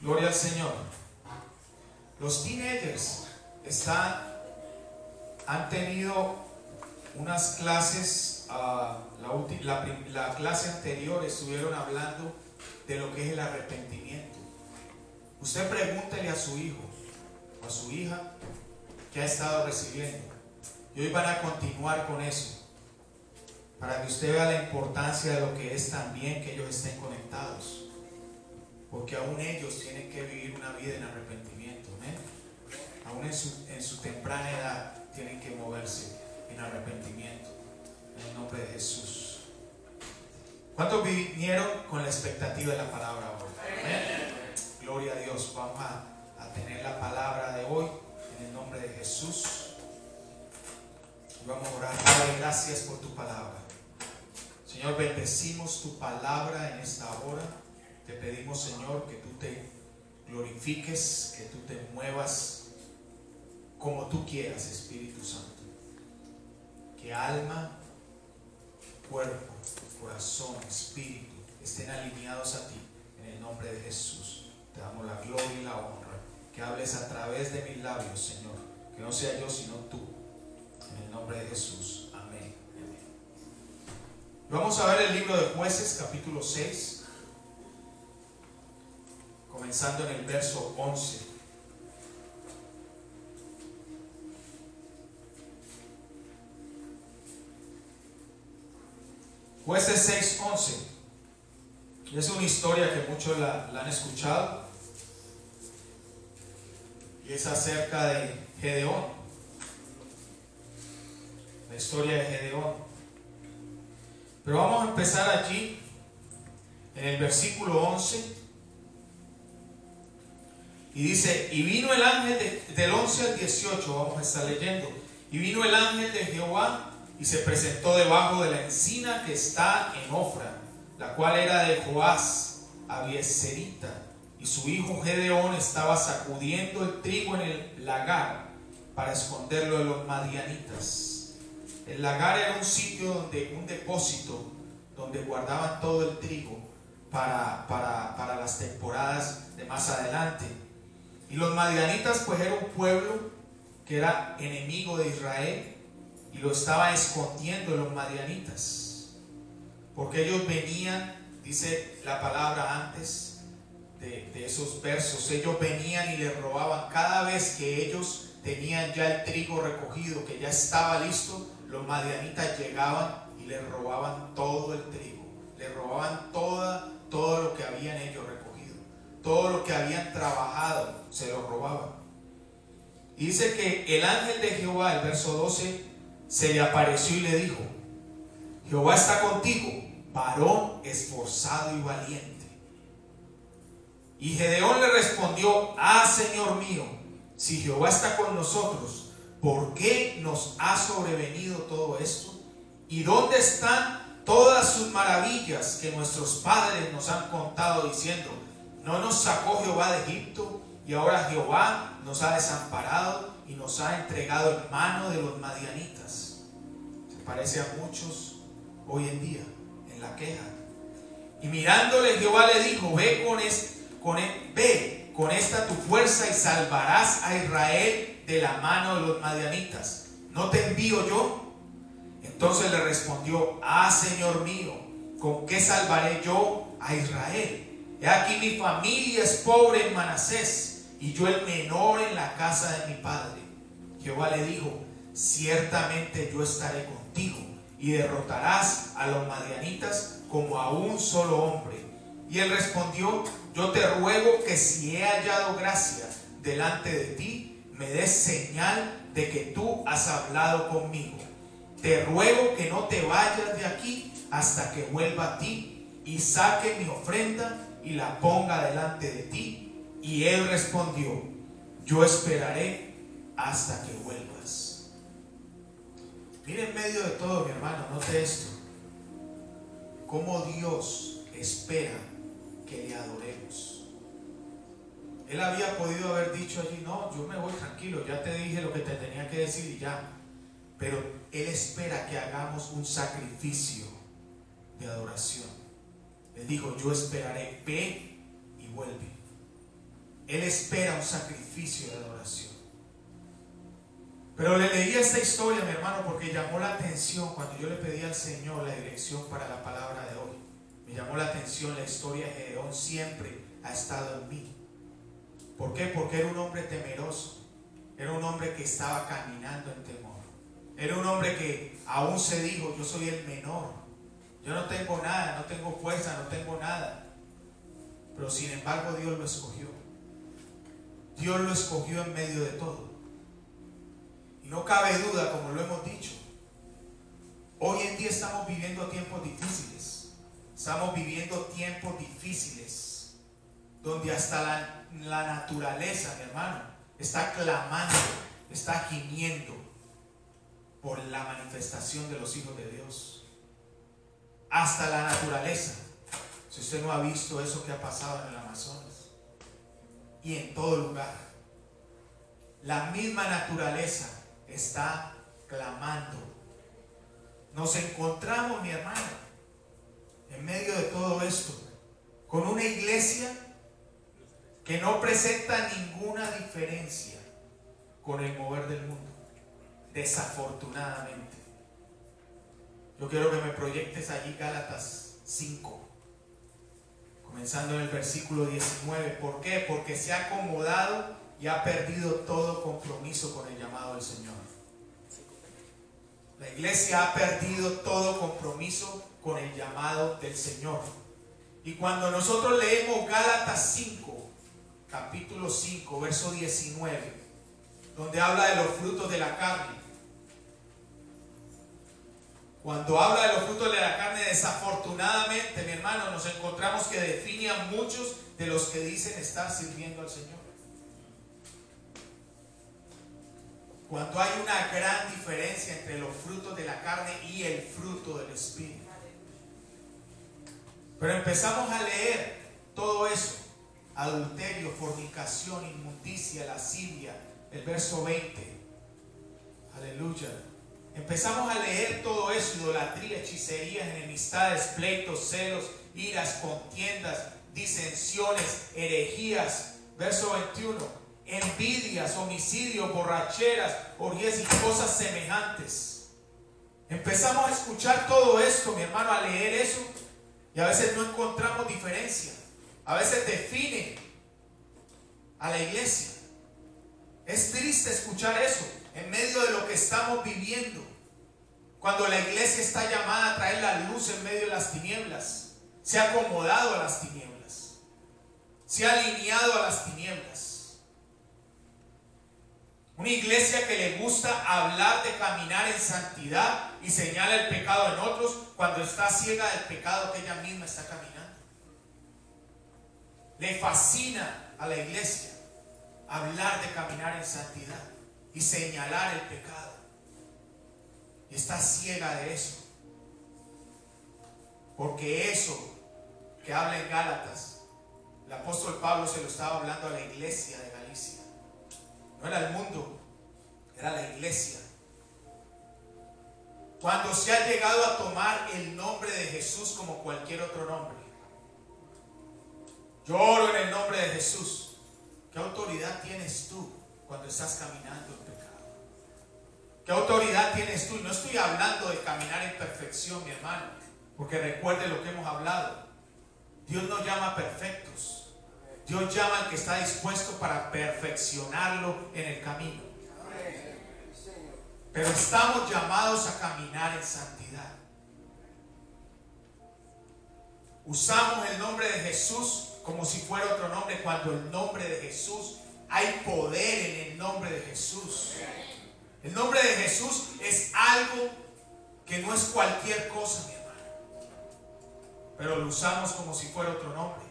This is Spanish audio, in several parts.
Gloria al Señor. Los teenagers han tenido unas clases, la clase anterior estuvieron hablando de lo que es el arrepentimiento. Usted pregúntele a su hijo o a su hija que ha estado recibiendo. Y hoy van a continuar con eso, para que usted vea la importancia de lo que es también que ellos estén conectados, porque aún ellos tienen que vivir una vida en arrepentimiento, ¿eh? Aún en su temprana edad tienen que moverse en arrepentimiento, en el nombre de Jesús. ¿Cuántos vinieron con la expectativa de la palabra hoy? ¿Amén? Gloria a Dios. Vamos a tener la palabra de hoy en el nombre de Jesús. Y vamos a orar. Padre, gracias por tu palabra. Señor, bendecimos tu palabra en esta hora. Te pedimos, Señor, que tú te glorifiques, que tú te muevas como tú quieras, Espíritu Santo. Que alma, cuerpo, corazón, espíritu estén alineados a ti en el nombre de Jesús. Te damos la gloria y la honra. Que hables a través de mis labios, Señor. Que no sea yo, sino tú. En el nombre de Jesús. Amén. Vamos a ver el libro de Jueces, capítulo 6, comenzando en el verso 11. Jueces 6:11. Es una historia que muchos la han escuchado, y es acerca de Gedeón, la historia de Gedeón. Pero vamos a empezar allí en el versículo 11, y dice: y vino el ángel del 11 al 18, vamos a estar leyendo. Y vino el ángel de Jehová y se presentó debajo de la encina que está en Ofra, la cual era de Joás Abieserita, y su hijo Gedeón estaba sacudiendo el trigo en el lagar para esconderlo de los madianitas. El lagar era un sitio un depósito donde guardaban todo el trigo para las temporadas de más adelante. Y los madianitas pues era un pueblo que era enemigo de Israel, y lo estaba escondiendo de los madianitas, porque ellos venían, dice la palabra antes de esos versos, ellos venían y les robaban. Cada vez que ellos tenían ya el trigo recogido, que ya estaba listo, los madianitas llegaban y les robaban todo el trigo, les robaban todo lo que habían ellos recogido, todo lo que habían trabajado, se lo robaban. Y dice que el ángel de Jehová, el verso 12, se le apareció y le dijo: Jehová está contigo, varón esforzado y valiente. Y Gedeón le respondió: Señor mío, si Jehová está con nosotros, ¿por qué nos ha sobrevenido todo esto? ¿Y dónde están todas sus maravillas que nuestros padres nos han contado, diciendo: ¿no nos sacó Jehová de Egipto? Y ahora Jehová nos ha desamparado y nos ha entregado en mano de los madianitas. Se parece a muchos hoy en día en la queja. Y mirándole Jehová le dijo: ve con esta tu fuerza y salvarás a Israel de la mano de los madianitas. ¿No te envío yo? Entonces le respondió: Señor mío, ¿con qué salvaré yo a Israel? He aquí mi familia es pobre en Manasés, y yo el menor en la casa de mi padre. Jehová le dijo: ciertamente yo estaré contigo, y derrotarás a los madianitas como a un solo hombre. Y él respondió: yo te ruego que si he hallado gracia delante de ti, me des señal de que tú has hablado conmigo. Te ruego que no te vayas de aquí hasta que vuelva a ti y saque mi ofrenda y la ponga delante de ti. Y él respondió: yo esperaré hasta que vuelvas. Mire, en medio de todo, mi hermano, note esto: cómo Dios espera que le adoremos. Él había podido haber dicho allí: no, yo me voy tranquilo, ya te dije lo que te tenía que decir y ya. Pero Él espera que hagamos un sacrificio de adoración. Él dijo: yo esperaré, ve y vuelve. Él espera un sacrificio de adoración. Pero le leí esta historia, mi hermano, porque llamó la atención cuando yo le pedí al Señor la dirección para la palabra de hoy. Me llamó la atención la historia de Gedeón. Siempre ha estado en mí. ¿Por qué? Porque era un hombre temeroso. Era un hombre que estaba caminando en temor. Era un hombre que aún se dijo: yo soy el menor, yo no tengo nada, no tengo fuerza, no tengo nada. Pero sin embargo Dios lo escogió. Dios lo escogió en medio de todo. Y no cabe duda, como lo hemos dicho, hoy en día estamos viviendo tiempos difíciles. Estamos viviendo tiempos difíciles donde hasta la naturaleza, mi hermano, está clamando, está gimiendo por la manifestación de los hijos de Dios. Hasta la naturaleza. Si usted no ha visto eso que ha pasado en el Amazonas y en todo lugar, la misma naturaleza está clamando. Nos encontramos, mi hermano, en medio de todo esto, con una iglesia que no presenta ninguna diferencia con el mover del mundo. Desafortunadamente. Yo quiero que me proyectes allí Gálatas 5, comenzando en el versículo 19. ¿Por qué? Porque se ha acomodado y ha perdido todo compromiso con el llamado del Señor. La iglesia ha perdido todo compromiso con el llamado del Señor. Y cuando nosotros leemos Gálatas 5, capítulo 5, verso 19, donde habla de los frutos de la carne, cuando habla de los frutos de la carne, desafortunadamente, mi hermano, nos encontramos que define a muchos de los que dicen estar sirviendo al Señor. Cuando hay una gran diferencia entre los frutos de la carne y el fruto del Espíritu. Pero empezamos a leer todo eso: adulterio, fornicación, inmundicia, lascivia, el verso 20. Aleluya. Empezamos a leer todo eso: idolatría, hechicerías, enemistades, pleitos, celos, iras, contiendas, disensiones, herejías. Verso 21. Envidias, homicidios, borracheras, orgías y cosas semejantes. Empezamos a escuchar todo esto, mi hermano, a leer eso, y a veces no encontramos diferencia. A veces define a la iglesia. Es triste escuchar eso en medio de lo que estamos viviendo, cuando la iglesia está llamada a traer la luz en medio de las tinieblas. Se ha acomodado a las tinieblas, se ha alineado a las tinieblas. Una iglesia que le gusta hablar de caminar en santidad y señala el pecado en otros cuando está ciega del pecado que ella misma está caminando. Le fascina a la iglesia hablar de caminar en santidad y señalar el pecado, y está ciega de eso, porque eso que habla en Gálatas, el apóstol Pablo se lo estaba hablando a la iglesia de Galicia. No era el mundo, era la iglesia. Cuando se ha llegado a tomar el nombre de Jesús como cualquier otro nombre, yo oro en el nombre de Jesús. ¿Qué autoridad tienes tú cuando estás caminando en pecado? ¿Qué autoridad tienes tú? Y no estoy hablando de caminar en perfección, mi hermano, porque recuerde lo que hemos hablado. Dios no llama perfectos. Dios llama al que está dispuesto para perfeccionarlo en el camino. Pero estamos llamados a caminar en santidad. Usamos el nombre de Jesús como si fuera otro nombre, cuando el nombre de Jesús, hay poder en el nombre de Jesús. El nombre de Jesús es algo que no es cualquier cosa, mi hermano, pero lo usamos como si fuera otro nombre.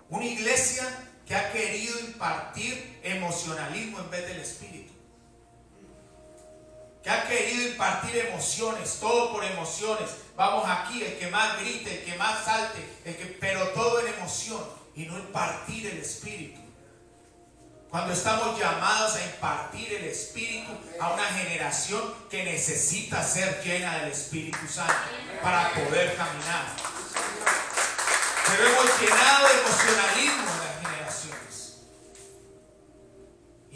Una iglesia que ha querido impartir emocionalismo en vez del Espíritu, que ha querido impartir emociones, todo por emociones. Vamos aquí, el que más grite, el que más salte, pero todo en emoción, y no impartir el Espíritu. Cuando estamos llamados a impartir el Espíritu a una generación que necesita ser llena del Espíritu Santo para poder caminar. Pero hemos llenado de emocionalismo en la generación.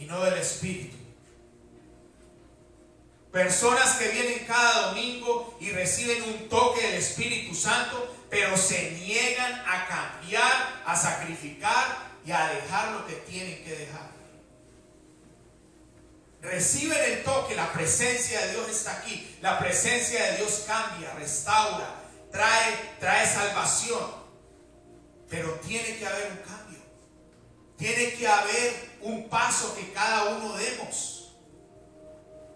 no del Espíritu. Personas que vienen cada domingo y reciben un toque del Espíritu Santo, pero se niegan a cambiar, a sacrificar y a dejar lo que tienen que dejar. Reciben el toque, la presencia de Dios está aquí. La presencia de Dios cambia, restaura, trae salvación. Pero tiene que haber un cambio. Tiene que haber un paso que cada uno demos.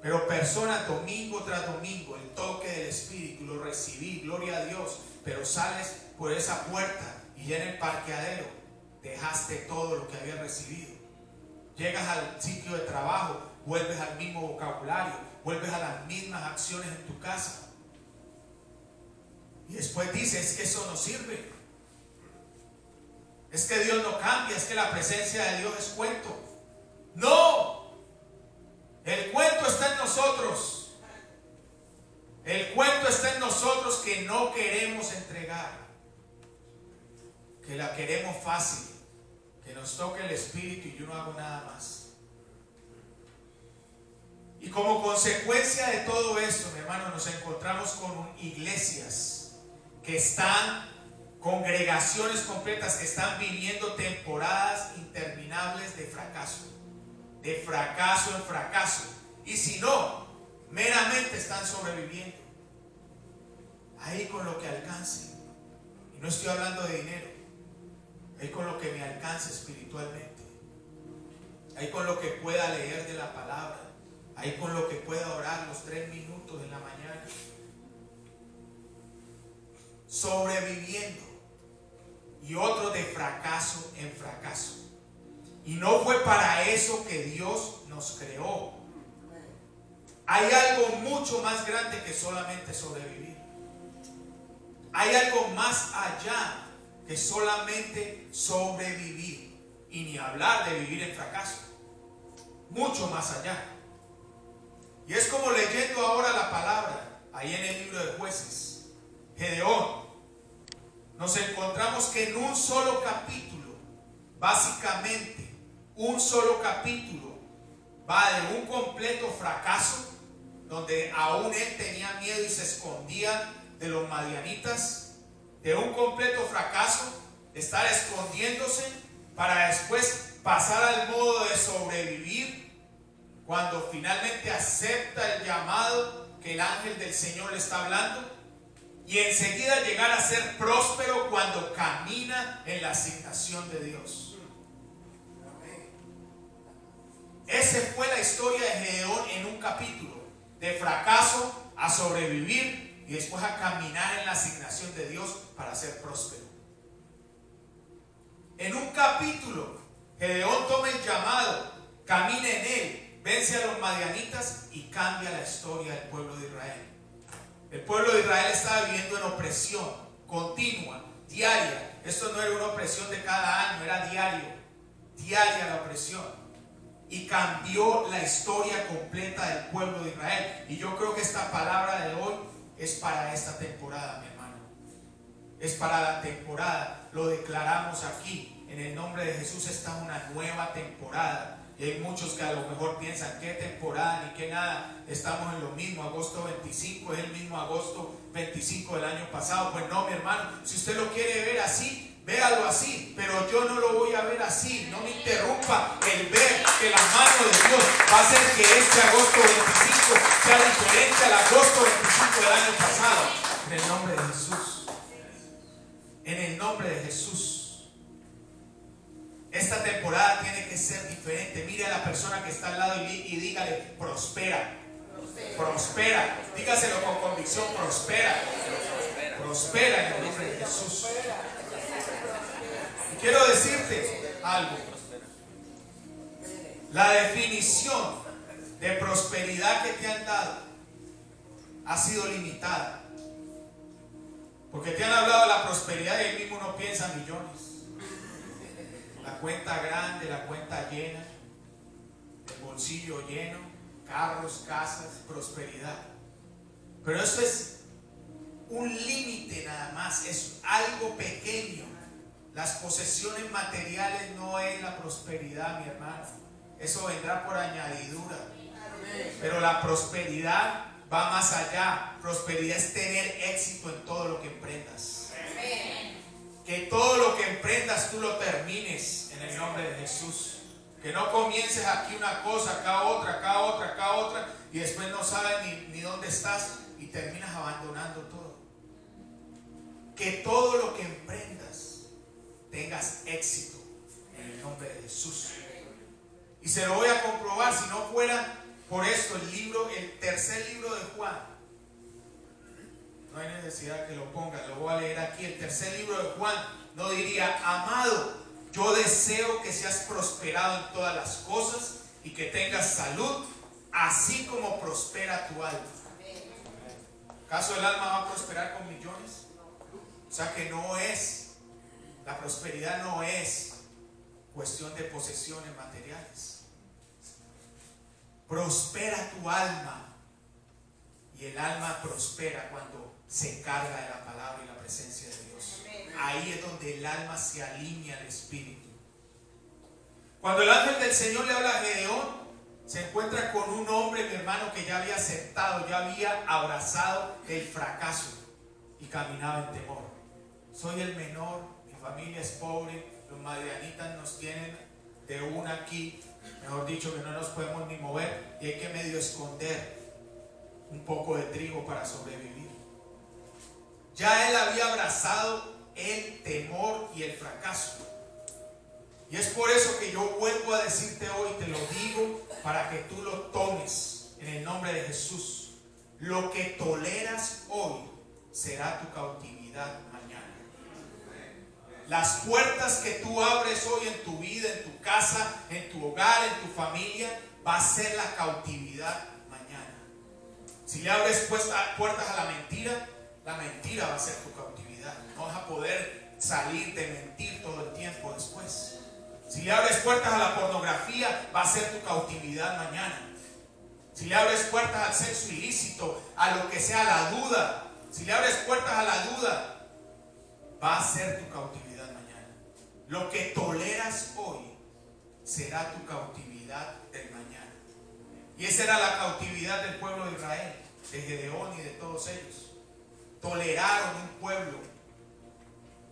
Pero personas domingo tras domingo, el toque del Espíritu, lo recibí, gloria a Dios. Pero sales por esa puerta y ya en el parqueadero dejaste todo lo que habías recibido. Llegas al sitio de trabajo, vuelves al mismo vocabulario, vuelves a las mismas acciones en tu casa. Y después dices que eso no sirve. Es que Dios no cambia, es que la presencia de Dios es cuento. ¡No! El cuento está en nosotros. El cuento está en nosotros que no queremos entregar. Que la queremos fácil. Que nos toque el Espíritu y yo no hago nada más. Y como consecuencia de todo esto, mi hermano, nos encontramos con iglesias que están, congregaciones completas que están viviendo temporadas interminables de fracaso en fracaso. Y si no, meramente están sobreviviendo. Ahí con lo que alcance. Y no estoy hablando de dinero. Ahí con lo que me alcance espiritualmente. Ahí con lo que pueda leer de la palabra. Ahí con lo que pueda orar los 3 minutos en la mañana. Sobreviviendo. Y otros de fracaso en fracaso. Y no fue para eso que Dios nos creó. Hay algo mucho más grande que solamente sobrevivir. Hay algo más allá que solamente sobrevivir. Y ni hablar de vivir en fracaso. Mucho más allá. Y es como leyendo ahora la palabra, ahí en el libro de Jueces, Gedeón. Nos encontramos que en un solo capítulo, básicamente, un solo capítulo va de un completo fracaso, donde aún él tenía miedo y se escondía de los madianitas, de un completo fracaso, de estar escondiéndose para después pasar al modo de sobrevivir, cuando finalmente acepta el llamado que el ángel del Señor le está hablando, y enseguida llegar a ser próspero cuando camina en la asignación de Dios. Esa fue la historia de Gedeón en un capítulo, de fracaso a sobrevivir y después a caminar en la asignación de Dios para ser próspero. En un capítulo, Gedeón toma el llamado, camina en él, vence a los madianitas y cambia la historia del pueblo de Israel. El pueblo de Israel estaba viviendo en opresión continua, diaria. Esto no era una opresión de cada año, era diaria la opresión. Y cambió la historia completa del pueblo de Israel. Y yo creo que esta palabra de hoy es para esta temporada, mi hermano. Es para la temporada. Lo declaramos aquí. En el nombre de Jesús está una nueva temporada. Y hay muchos que a lo mejor piensan, ¿qué temporada ni qué nada? Estamos en lo mismo. Agosto 25 es el mismo agosto 25 del año pasado. Pues no, mi hermano. Si usted lo quiere ver así, véalo así, pero yo no lo voy a ver así. No me interrumpa el ver que la mano de Dios va a hacer que este agosto 25 sea diferente al agosto 25 del año pasado. En el nombre de Jesús. En el nombre de Jesús. Esta temporada tiene que ser diferente. Mire a la persona que está al lado y dígale, prospera. Prospera. Dígaselo con convicción, prospera. Prospera en el nombre de Jesús. Quiero decirte algo. La definición de prosperidad que te han dado ha sido limitada. Porque te han hablado de la prosperidad y ahí mismo uno piensa millones. La cuenta grande, la cuenta llena, el bolsillo lleno, carros, casas, prosperidad. Pero eso es un límite nada más, es algo pequeño. Las posesiones materiales no es la prosperidad, mi hermano. eso vendrá por añadidura. Pero la prosperidad va más allá. Prosperidad es tener éxito en todo lo que emprendas. Que todo lo que emprendas tú lo termines en el nombre de Jesús. Que no comiences aquí una cosa, acá otra, acá otra, acá otra, y después no sabes ni dónde estás y terminas abandonando todo. Que todo lo que emprendas tengas éxito en el nombre de Jesús. Y se lo voy a comprobar, si no fuera por esto, el tercer libro de Juan. No hay necesidad que lo pongan, lo voy a leer aquí. El tercer libro de Juan no diría: amado, yo deseo que seas prosperado en todas las cosas y que tengas salud, así como prospera tu alma. ¿Acaso el alma va a prosperar con millones? O sea que no es, la prosperidad no es cuestión de posesiones materiales. Prospera tu alma, y el alma prospera cuando se encarga de la palabra y la presencia de Dios. Ahí es donde el alma se alinea al Espíritu. Cuando el ángel del Señor le habla a Gedeón, se encuentra con un hombre, mi hermano, que ya había aceptado, ya había abrazado el fracaso y caminaba en temor. Soy el menor, mi familia es pobre, los madianitas nos tienen de una aquí, mejor dicho, que no nos podemos ni mover, y hay que medio esconder un poco de trigo para sobrevivir. Ya él había abrazado el temor y el fracaso. Y es por eso que yo vuelvo a decirte hoy, te lo digo para que tú lo tomes en el nombre de Jesús. Lo que toleras hoy será tu cautividad mañana. Las puertas que tú abres hoy en tu vida, en tu casa, en tu hogar, en tu familia, va a ser la cautividad mañana. Si le abres puertas a la mentira va a ser tu cautividad. No vas a poder salir de mentir todo el tiempo después. Si le abres puertas a la pornografía, va a ser tu cautividad mañana. Si le abres puertas al sexo ilícito, a lo que sea la duda, si le abres puertas a la duda, va a ser tu cautividad mañana. Lo que toleras hoy será tu cautividad del mañana. Y esa era la cautividad del pueblo de Israel, de Gedeón y de todos ellos. Toleraron un pueblo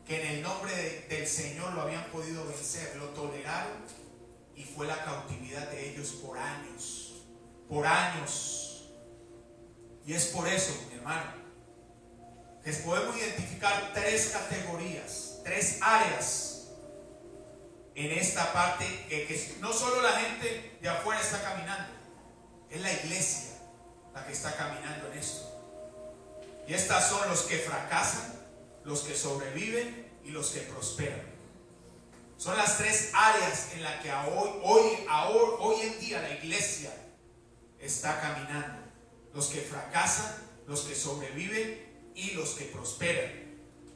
que en el nombre del Señor lo habían podido vencer. Lo toleraron y fue la cautividad de ellos por años. Por años. Y es por eso, mi hermano, que podemos identificar tres categorías, tres áreas en esta parte que no solo la gente de afuera está caminando, es la iglesia la que está caminando en esto. Y estas son los que fracasan, los que sobreviven y los que prosperan. Son las tres áreas en las que hoy en día la iglesia está caminando. Los que fracasan, los que sobreviven y los que prosperan.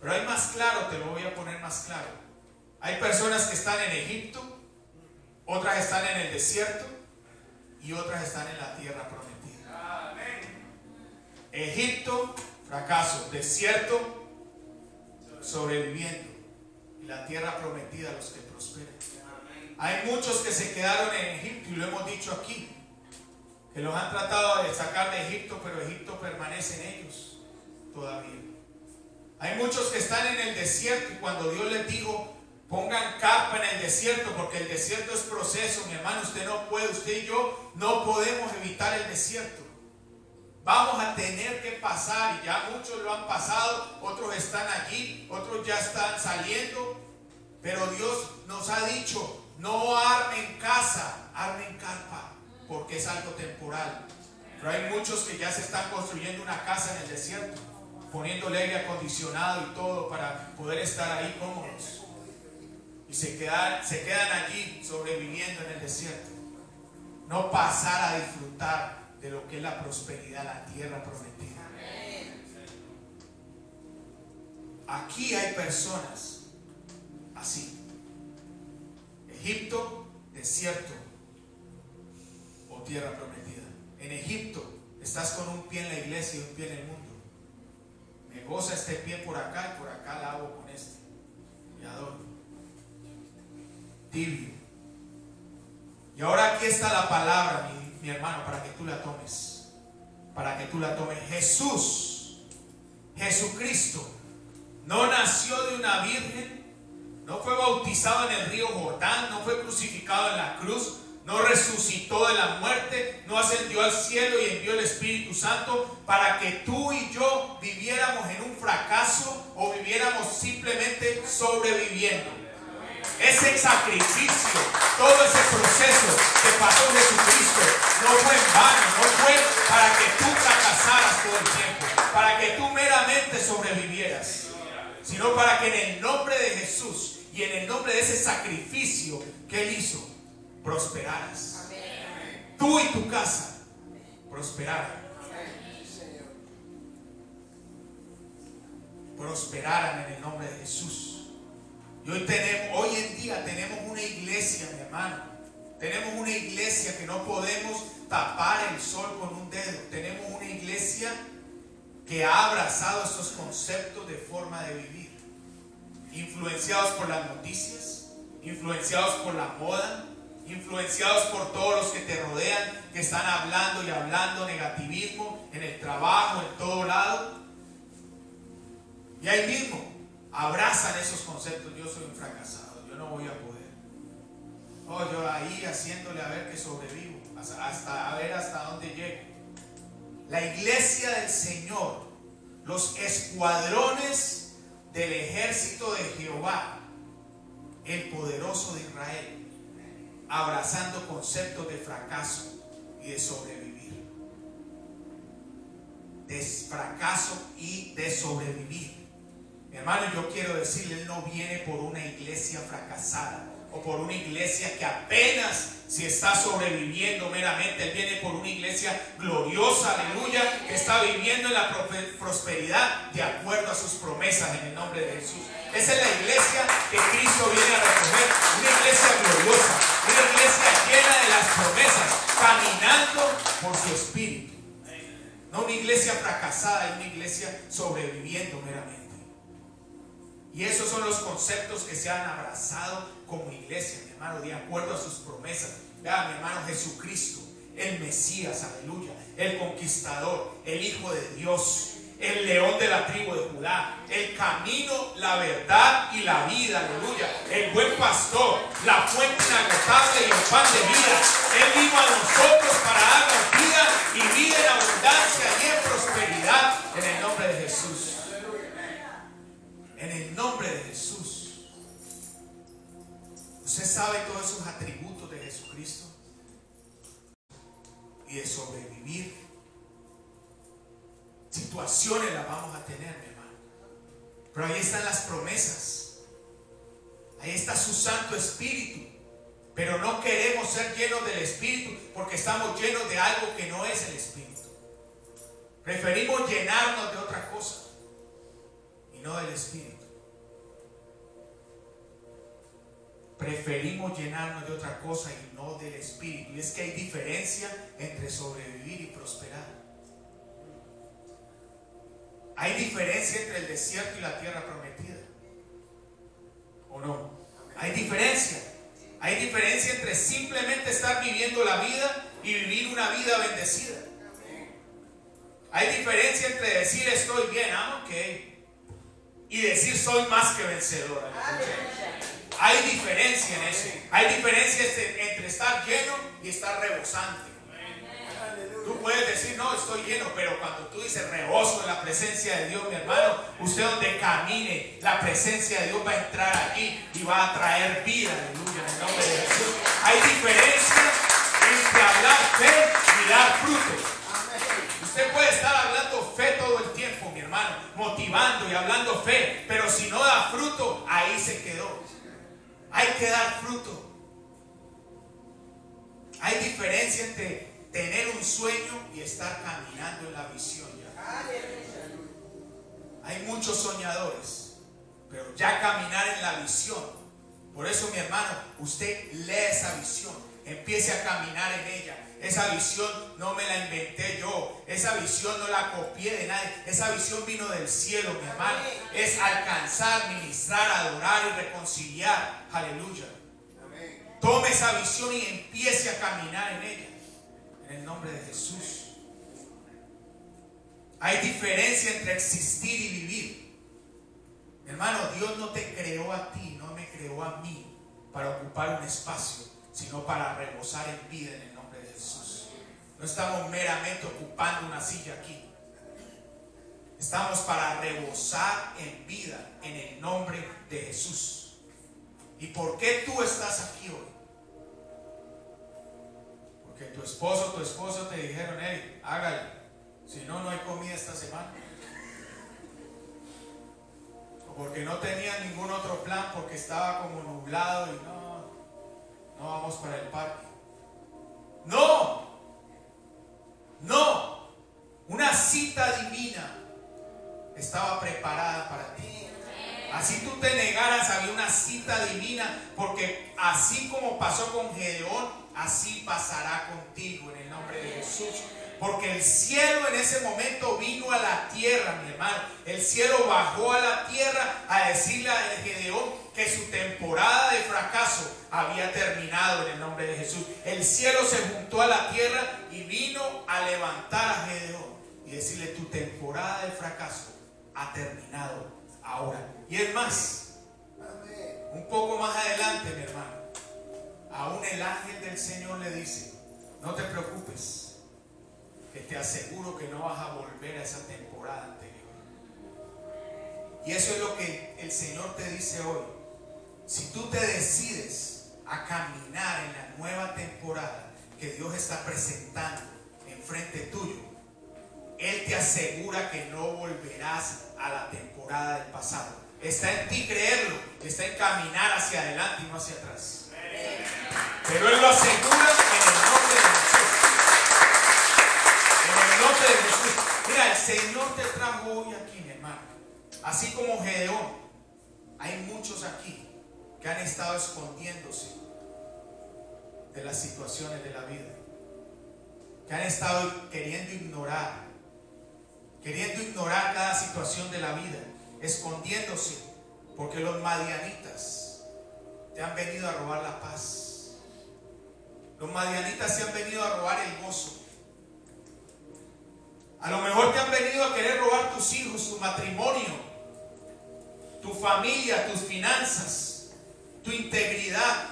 Pero hay más claro, te lo voy a poner más claro. Hay personas que están en Egipto, otras están en el desierto y otras están en la tierra prometida. Egipto, fracaso; desierto, sobreviviendo; y la tierra prometida, los que prosperan. Hay muchos que se quedaron en Egipto, y lo hemos dicho aquí, que los han tratado de sacar de Egipto, pero Egipto permanece en ellos todavía. Hay muchos que están en el desierto, y cuando Dios les dijo: pongan carpa en el desierto, porque el desierto es proceso, mi hermano, usted no puede, usted y yo no podemos evitar el desierto. Vamos a tener que pasar, y ya muchos lo han pasado, otros están allí, otros ya están saliendo, pero Dios nos ha dicho: no armen casa, armen carpa, porque es algo temporal. Pero hay muchos que ya se están construyendo una casa en el desierto, poniéndole aire acondicionado y todo para poder estar ahí cómodos, y se quedan allí sobreviviendo en el desierto. No pasar a disfrutar de lo que es la prosperidad, la tierra prometida. Aquí hay personas así: Egipto, desierto o tierra prometida. En Egipto estás con un pie en la iglesia y un pie en el mundo. Me goza este pie por acá, y por acá la hago con este, y adoro. Tibio. Y ahora aquí está la palabra, mi hermano, para que tú la tomes. Para que tú la tomes. Jesucristo, no nació de una virgen, no fue bautizado en el río Jordán, no fue crucificado en la cruz, no resucitó de la muerte, no ascendió al cielo y envió el Espíritu Santo para que tú y yo viviéramos en un fracaso o viviéramos simplemente sobreviviendo. Ese sacrificio, todo ese proceso que pasó Jesucristo no fue en vano, no fue para que tú fracasaras todo el tiempo, para que tú meramente sobrevivieras, sino para que en el nombre de Jesús y en el nombre de ese sacrificio que Él hizo, prosperaras. Tú y tu casa prosperaran. Prosperaran en el nombre de Jesús. Y hoy en día tenemos una iglesia, mi hermano. Tenemos una iglesia que no podemos tapar el sol con un dedo. Tenemos una iglesia que ha abrazado estos conceptos de forma de vivir, influenciados por las noticias, influenciados por la moda, influenciados por todos los que te rodean, que están hablando y hablando negativismo en el trabajo, en todo lado. Y ahí mismo abrazan esos conceptos. Yo soy un fracasado, yo no voy a poder. Oh, yo ahí haciéndole a ver que sobrevivo, a ver hasta dónde llego. La iglesia del Señor, los escuadrones del ejército de Jehová, el poderoso de Israel, abrazando conceptos de fracaso y de sobrevivir. De fracaso y de sobrevivir. Mi hermano, yo quiero decirle, Él no viene por una iglesia fracasada o por una iglesia que apenas si está sobreviviendo meramente. Él viene por una iglesia gloriosa, aleluya, que está viviendo en la prosperidad de acuerdo a sus promesas en el nombre de Jesús. Esa es la iglesia que Cristo viene a recoger, una iglesia gloriosa, una iglesia llena de las promesas, caminando por su espíritu. No una iglesia fracasada, una iglesia sobreviviendo meramente. Y esos son los conceptos que se han abrazado como iglesia, mi hermano, de acuerdo a sus promesas. Vea, mi hermano, Jesucristo, el Mesías, aleluya, el conquistador, el Hijo de Dios, el león de la tribu de Judá, el camino, la verdad y la vida, aleluya, el buen pastor, la fuente inagotable y el pan de vida. Él vino a nosotros para darnos vida y vida en abundancia y en prosperidad en el nombre de Jesús. En el nombre de Jesús. Usted sabe todos esos atributos de Jesucristo y de sobrevivir. Situaciones las vamos a tener, mi hermano, pero ahí están las promesas, ahí está su Santo Espíritu. Pero no queremos ser llenos del Espíritu porque estamos llenos de algo que no es el Espíritu. Preferimos llenarnos de otra cosa y no del Espíritu. Preferimos llenarnos de otra cosa y no del Espíritu. Y es que hay diferencia entre sobrevivir y prosperar. Hay diferencia entre el desierto y la tierra prometida, ¿o no? Hay diferencia. Hay diferencia entre simplemente estar viviendo la vida y vivir una vida bendecida. Hay diferencia entre decir estoy bien, I'm okay, y decir soy más que vencedor. Hay diferencia en eso. Hay diferencia entre estar lleno y estar rebosante. Tú puedes decir, no, estoy lleno, pero cuando tú dices reboso en la presencia de Dios, mi hermano, usted donde camine, la presencia de Dios va a entrar aquí y va a traer vida, aleluya, en el nombre de Jesús. Hay diferencia entre hablar fe y dar fruto. Usted puede estar hablando fe todo el tiempo, mi hermano, motivando y hablando fe, pero si no da fruto, ahí se quedó. Hay que dar fruto. Hay diferencia entre tener un sueño y estar caminando en la visión ya. Hay muchos soñadores, pero ya caminar en la visión. Por eso, mi hermano, usted lee esa visión, empiece a caminar en ella. Esa visión no me la inventé yo, esa visión no la copié de nadie, esa visión vino del cielo, mi hermano. Es alcanzar, ministrar, adorar y reconciliar. Aleluya. tome esa visión y empiece a caminar en ella. En el nombre de Jesús. Hay diferencia entre existir y vivir. Hermano, Dios no te creó a ti, no me creó a mí para ocupar un espacio, sino para rebosar en vida en el nombre de Jesús. No estamos meramente ocupando una silla aquí. Estamos para rebosar en vida en el nombre de Jesús. ¿Y por qué tú estás aquí hoy? Porque tu esposo o tu esposo te dijeron: hey, hágale, si no, no hay comida esta semana. O porque no tenía ningún otro plan, porque estaba como nublado y no vamos para el parque. No, una cita divina estaba preparada para ti. Así tú te negaras, había una cita divina, porque así como pasó con Gedeón, así pasará contigo en el nombre de Jesús. Porque el cielo en ese momento vino a la tierra, mi hermano. El cielo bajó a la tierra a decirle a Gedeón que su temporada de fracaso había terminado en el nombre de Jesús. El cielo se juntó a la tierra y vino a levantar a Gedeón y decirle: tu temporada de fracaso ha terminado ahora. Y es más, un poco más adelante, mi hermano, aún el ángel del Señor le dice: no te preocupes, que te aseguro que no vas a volver a esa temporada anterior. Y eso es lo que el Señor te dice hoy. Si tú te decides a caminar en la nueva temporada que Dios está presentando enfrente tuyo, Él te asegura que no volverás a la temporada del pasado. Está en ti creerlo, está en caminar hacia adelante y no hacia atrás. Pero Él lo asegura en el nombre de Jesús. En el nombre de Jesús. Mira, el Señor te trajo hoy aquí, mi hermano. Así como Gedeón, hay muchos aquí que han estado escondiéndose de las situaciones de la vida, que han estado queriendo ignorar cada situación de la vida, escondiéndose, porque los madianitas te han venido a robar la paz. Los madianitas te han venido a robar el gozo. A lo mejor te han venido a querer robar tus hijos, tu matrimonio, tu familia, tus finanzas, tu integridad,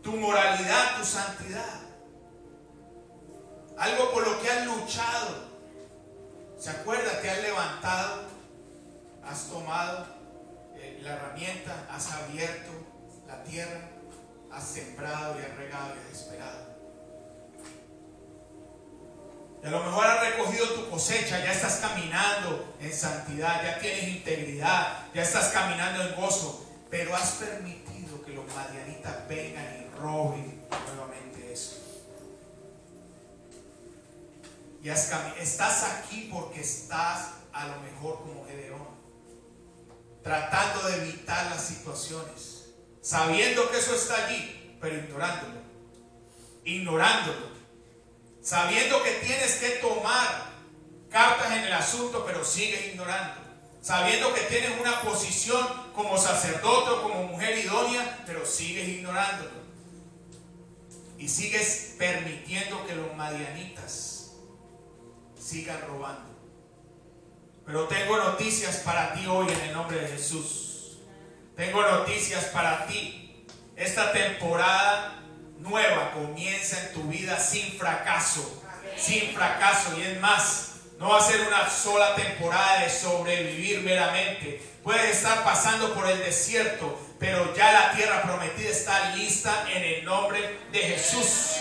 tu moralidad, tu santidad. Algo por lo que has luchado. ¿Se acuerda? Te has levantado, has tomado la herramienta, has abierto la tierra, has sembrado y has regado y has esperado. Y a lo mejor has recogido tu cosecha, ya estás caminando en santidad, ya tienes integridad, ya estás caminando en gozo, pero has permitido que los madianitas vengan y roben nuevamente eso. Y estás aquí porque estás a lo mejor como Gedeón, tratando de evitar las situaciones, sabiendo que eso está allí, pero ignorándolo. Sabiendo que tienes que tomar cartas en el asunto, pero sigues ignorando. Sabiendo que tienes una posición como sacerdote o como mujer idónea, pero sigues ignorándolo. Y sigues permitiendo que los madianitas sigan robando. Pero tengo noticias para ti hoy en el nombre de Jesús. Tengo noticias para ti. Esta temporada nueva comienza en tu vida sin fracaso. Sin fracaso. Y es más, no va a ser una sola temporada de sobrevivir meramente. Puedes estar pasando por el desierto, pero ya la tierra prometida está lista en el nombre de Jesús.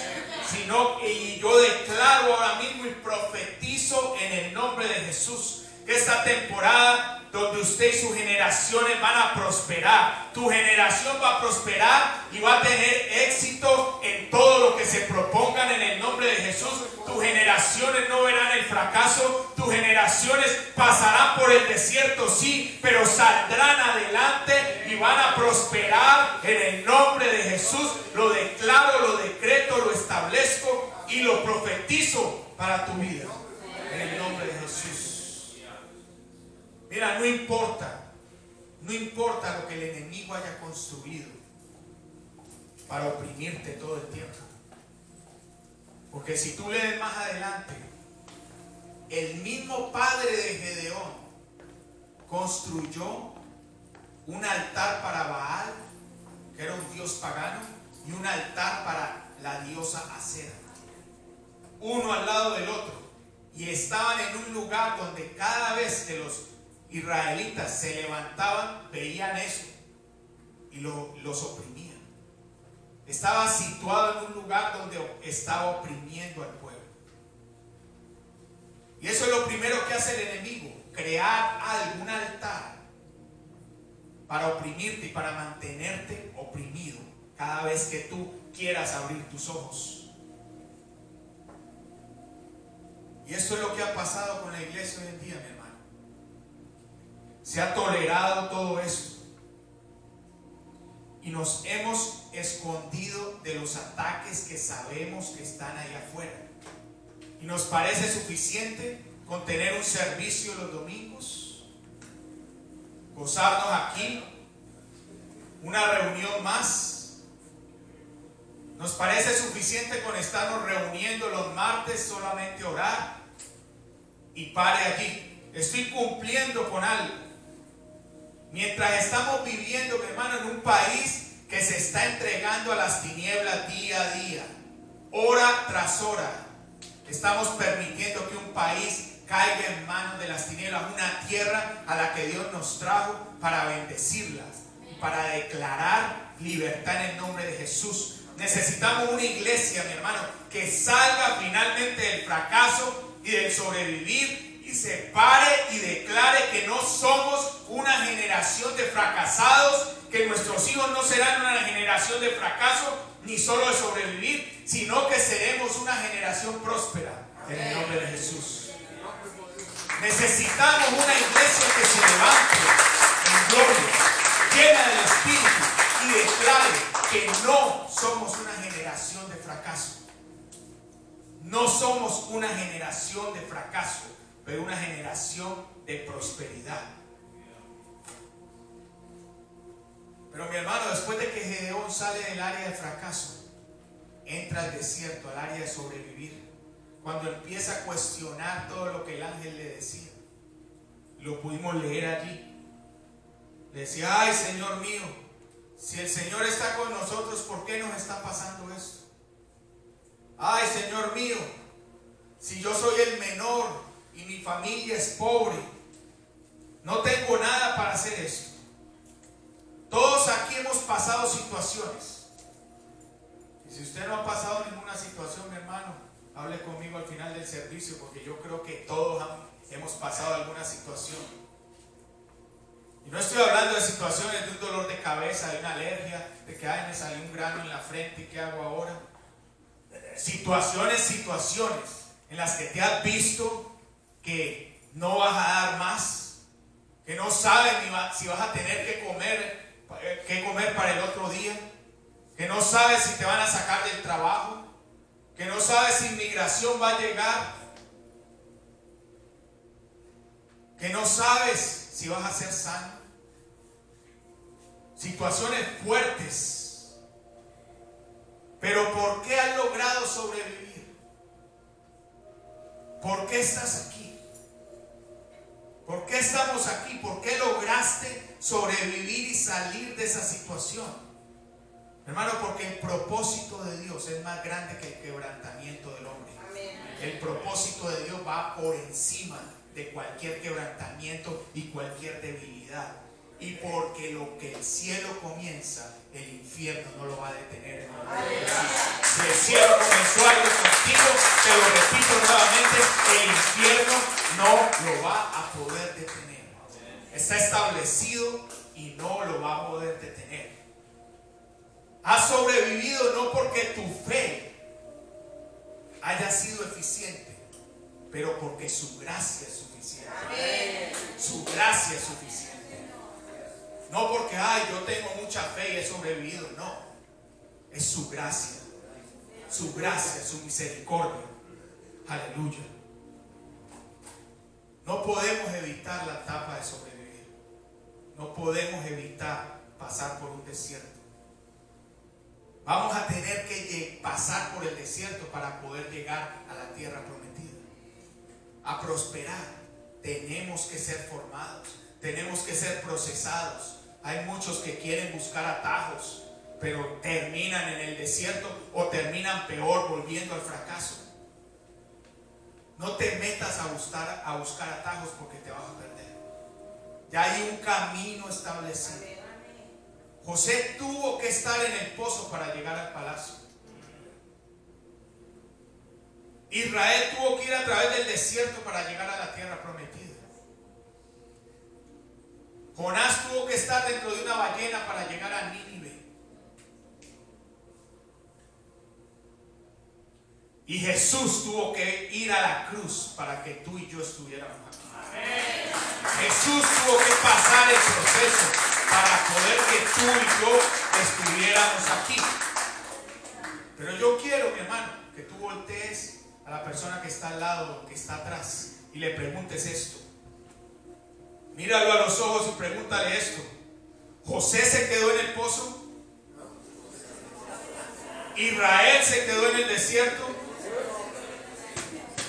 Y yo declaro ahora mismo y profetizo en el nombre de Jesús que esta temporada donde usted y sus generaciones van a prosperar, tu generación va a prosperar y va a tener éxito en todo lo que se propongan en el nombre de Jesús. Tus generaciones no verán el fracaso, tus generaciones pasarán por el desierto, sí, pero saldrán adelante y van a prosperar en el nombre de Jesús. Lo declaro, lo decreto, lo establezco y lo profetizo para tu vida en el nombre de Jesús. Mira, no importa lo que el enemigo haya construido, para oprimirte todo el tiempo. Porque si tú lees más adelante, el mismo padre de Gedeón construyó un altar para Baal, que era un dios pagano, y un altar para la diosa Acera, uno al lado del otro, y estaban en un lugar donde cada vez que los israelitas se levantaban, veían eso y los oprimían. Estaba situado en un lugar donde estaba oprimiendo al pueblo. Y eso es lo primero que hace el enemigo: crear algún altar para oprimirte y para mantenerte oprimido cada vez que tú quieras abrir tus ojos. Y esto es lo que ha pasado con la iglesia hoy en día, mi hermano. Se ha tolerado todo eso y nos hemos escondido de los ataques que sabemos que están allá afuera. Y nos parece suficiente con tener un servicio los domingos, gozarnos aquí, una reunión más. Nos parece suficiente con estarnos reuniendo los martes, solamente orar y pare allí. Estoy cumpliendo con algo. Mientras estamos viviendo, mi hermano, en un país que se está entregando a las tinieblas día a día, hora tras hora, estamos permitiendo que un país caiga en manos de las tinieblas, una tierra a la que Dios nos trajo para bendecirlas y para declarar libertad en el nombre de Jesús. Necesitamos una iglesia, mi hermano, que salga finalmente del fracaso y del sobrevivir y se pare y declare que no somos una generación de fracasados, que nuestros hijos no serán una generación de fracaso ni solo de sobrevivir, sino que seremos una generación próspera en el nombre de Jesús. Necesitamos una iglesia que se levante en gloria, llena del Espíritu, y declare que no somos una generación de fracaso. No somos una generación de fracaso, pero una generación de prosperidad. Pero mi hermano, después de que Gedeón sale del área de fracaso, entra al desierto, al área de sobrevivir. Cuando empieza a cuestionar todo lo que el ángel le decía, lo pudimos leer allí. Le decía: ay, Señor mío, si el Señor está con nosotros, ¿por qué nos está pasando esto? Ay, Señor mío, si yo soy el menor y mi familia es pobre, no tengo nada para hacer esto. Todos aquí hemos pasado situaciones. Y si usted no ha pasado ninguna situación, mi hermano, hable conmigo al final del servicio, porque yo creo que todos hemos pasado alguna situación. Y no estoy hablando de situaciones de un dolor de cabeza, de una alergia, de que ay, me salió un grano en la frente y qué hago ahora. Situaciones en las que te has visto que no vas a dar más, que no sabes si vas a tener que comer para el otro día, que no sabes si te van a sacar del trabajo, que no sabes si inmigración va a llegar, que no sabes si vas a ser sano. Situaciones fuertes. Pero ¿por qué has logrado sobrevivir? ¿Por qué estás aquí? ¿Por qué estamos aquí? ¿Por qué lograste sobrevivir y salir de esa situación? Hermano, porque el propósito de Dios es más grande que el quebrantamiento del hombre. Amén. El propósito de Dios va por encima de cualquier quebrantamiento y cualquier debilidad. Y porque lo que el cielo comienza, el infierno no lo va a detener en el nombre de Jesús. Si el cielo comenzó algo contigo, te lo repito nuevamente, el infierno no lo va a poder detener. Está establecido y no lo va a poder detener. Has sobrevivido no porque tu fe haya sido eficiente, pero porque su gracia es suficiente. Amén. Su gracia es suficiente. No porque, ay, yo tengo mucha fe y he sobrevivido. No, es su gracia, su misericordia. Aleluya. No podemos evitar la etapa de sobrevivir. No podemos evitar pasar por un desierto. Vamos a tener que pasar por el desierto para poder llegar a la tierra prometida, a prosperar. Tenemos que ser formados, tenemos que ser procesados. Hay muchos que quieren buscar atajos, pero terminan en el desierto o terminan peor, volviendo al fracaso. No te metas a buscar atajos porque te vas a perder. Ya hay un camino establecido. José tuvo que estar en el pozo para llegar al palacio. Israel tuvo que ir a través del desierto para llegar a la tierra prometida. Jonás tuvo que estar dentro de una ballena para llegar a Nínive. Y Jesús tuvo que ir a la cruz para que tú y yo estuviéramos aquí. Jesús tuvo que pasar el proceso para poder que tú y yo estuviéramos aquí. Pero yo quiero, mi hermano, que tú voltees a la persona que está al lado, que está atrás, y le preguntes esto. Míralo a los ojos y pregúntale esto. ¿José se quedó en el pozo? ¿Israel se quedó en el desierto?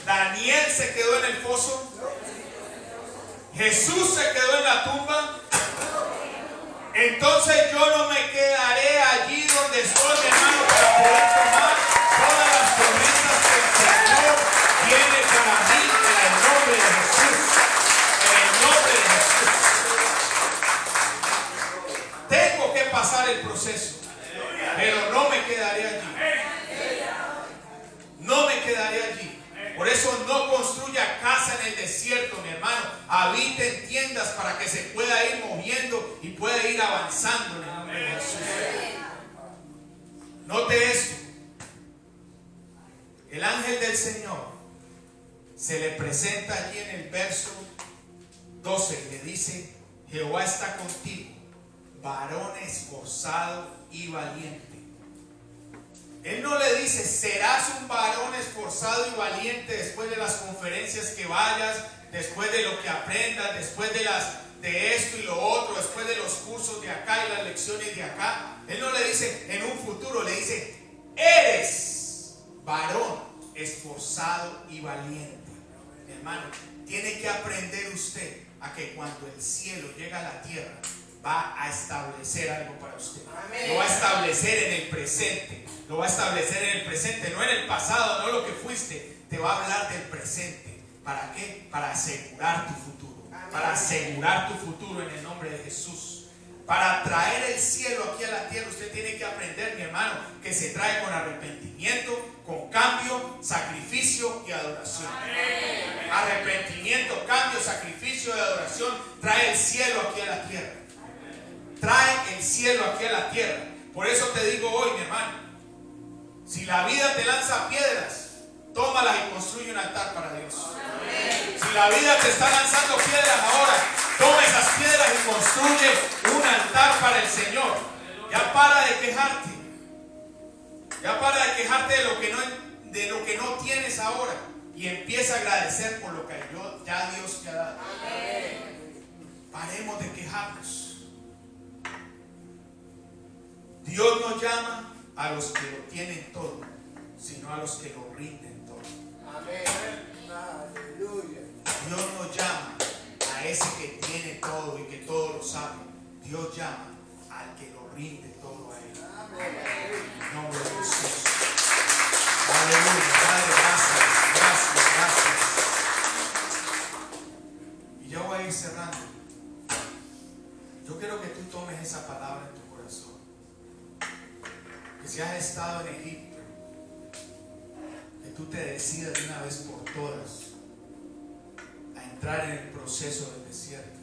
¿Daniel se quedó en el pozo? ¿Jesús se quedó en la tumba? Entonces yo no me quedaré allí donde estoy, mi hermano, para poder tomar todas las promesas que el Señor tiene para mí, en el nombre de Jesús. En el nombre de Jesús. Tengo que pasar el proceso, pero no me quedaré allí. No me quedaré allí. Por eso no construya casa en el desierto, mi hermano. Habite en tiendas para que se pueda ir moviendo y pueda ir avanzando en el nombre de Jesús. Note esto. El ángel del Señor se le presenta allí en el verso 12 y le dice: Jehová está contigo, varón esforzado y valiente. Él no le dice: serás un varón esforzado y valiente después de las conferencias que vayas, después de lo que aprendas, después de esto y lo otro, después de los cursos de acá y las lecciones de acá. Él no le dice en un futuro, le dice: eres varón esforzado y valiente. Hermano, tiene que aprender usted a que cuando el cielo llega a la tierra, va a establecer algo para usted. Lo va a establecer en el presente. Lo va a establecer en el presente, no en el pasado, no lo que fuiste. Te va a hablar del presente. ¿Para qué? Para asegurar tu futuro. Para asegurar tu futuro en el nombre de Jesús. Para traer el cielo aquí a la tierra, usted tiene que aprender, mi hermano, que se trae con arrepentimiento, con cambio, sacrificio y adoración. Arrepentimiento, cambio, sacrificio y adoración trae el cielo aquí a la tierra. Trae el cielo aquí a la tierra. Por eso te digo hoy, mi hermano, si la vida te lanza piedras, tómalas y construye un altar para Dios. Si la vida te está lanzando piedras ahora, toma esas piedras y construye un altar para el Señor. Ya para de quejarte. Ya para de quejarte de lo que no tienes ahora. Y empieza a agradecer por lo que ya Dios te ha dado. Paremos de quejarnos. Dios no llama a los que lo tienen todo, sino a los que lo rinden todo. Dios no llama a ese que tiene todo y que todo lo sabe. Dios llama al que lo rinde todo a Él. En nombre de Jesús. Aleluya. Padre, gracias, gracias, gracias. Y ya voy a ir cerrando. Yo quiero que tú tomes esa palabra en tu corazón. Que si has estado en Egipto, que tú te decidas de una vez por todas a entrar en el proceso del desierto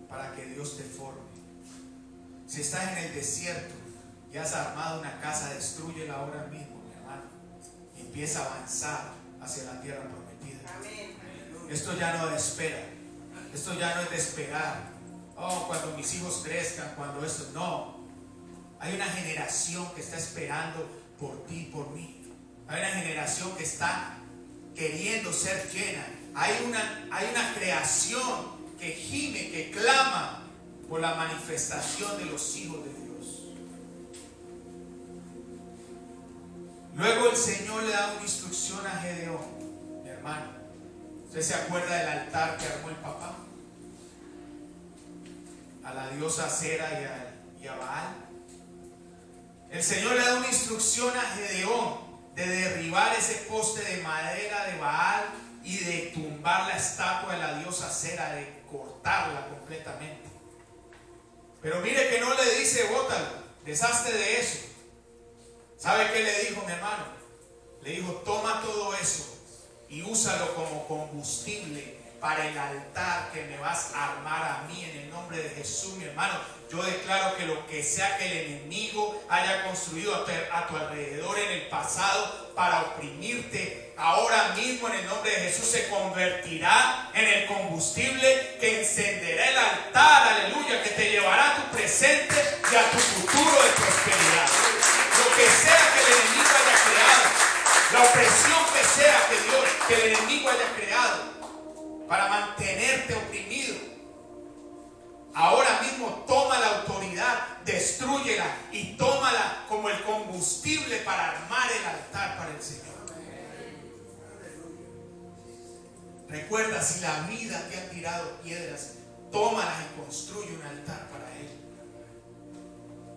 para que Dios te forme. Si estás en el desierto y has armado una casa, destrúyela ahora mismo, mi hermano, y empieza a avanzar hacia la tierra prometida. Esto ya no espera. Esto ya no es de esperar. Oh, cuando mis hijos crezcan, cuando esto, no. Hay una generación que está esperando por ti y por mí. Hay una generación que está queriendo ser llena. Hay una creación que gime, que clama por la manifestación de los hijos de Dios. Luego el Señor le da una instrucción a Gedeón. Mi hermano, ¿usted se acuerda del altar que armó el papá? A la diosa Acera y a Baal. El Señor le da una instrucción a Gedeón de derribar ese poste de madera de Baal y de tumbar la estatua de la diosa Acera, de cortarla completamente. Pero mire que no le dice bótalo, deshazte de eso. ¿Sabe qué le dijo, mi hermano? Le dijo, toma todo eso y úsalo como combustible para el altar que me vas a armar a mí en el nombre de Jesús, mi hermano. Yo declaro que lo que sea que el enemigo haya construido a tu alrededor en el pasado para oprimirte, ahora mismo en el nombre de Jesús se convertirá en el combustible que encenderá el altar, aleluya, que te llevará a tu presente y a tu futuro de prosperidad. Lo que sea que el enemigo haya creado, la opresión que sea que el enemigo haya creado para mantenerte oprimido, ahora mismo toma la autoridad, destrúyela y tómala como el combustible para armar el altar para el Señor. Recuerda, si la vida te ha tirado piedras, tómalas y construye un altar para Él.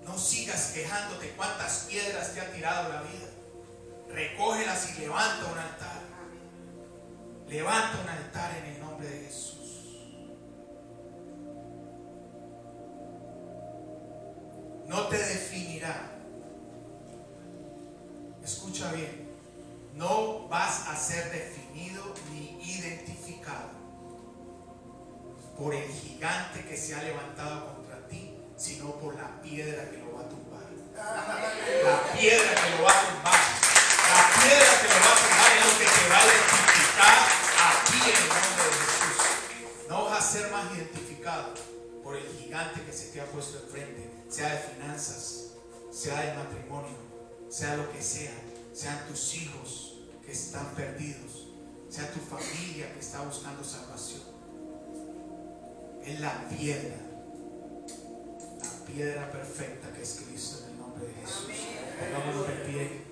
No sigas quejándote cuántas piedras te ha tirado la vida. Recógelas y levanta un altar. Levanta un altar en el nombre de Jesús. No te definirá. Escucha bien. No vas a ser definido ni identificado por el gigante que se ha levantado contra ti, sino por la piedra que lo va a tumbar. La piedra que lo va a tumbar. La piedra que lo va a tumbar es lo que te va a identificar a ti en el nombre de Jesús. No vas a ser más identificado por el gigante que se te ha puesto enfrente, sea de finanzas, sea de matrimonio, sea lo que sea, sean tus hijos que están perdidos, sea tu familia que está buscando salvación. Es la piedra perfecta que es Cristo, en el nombre de Jesús. Pongámonos de pie.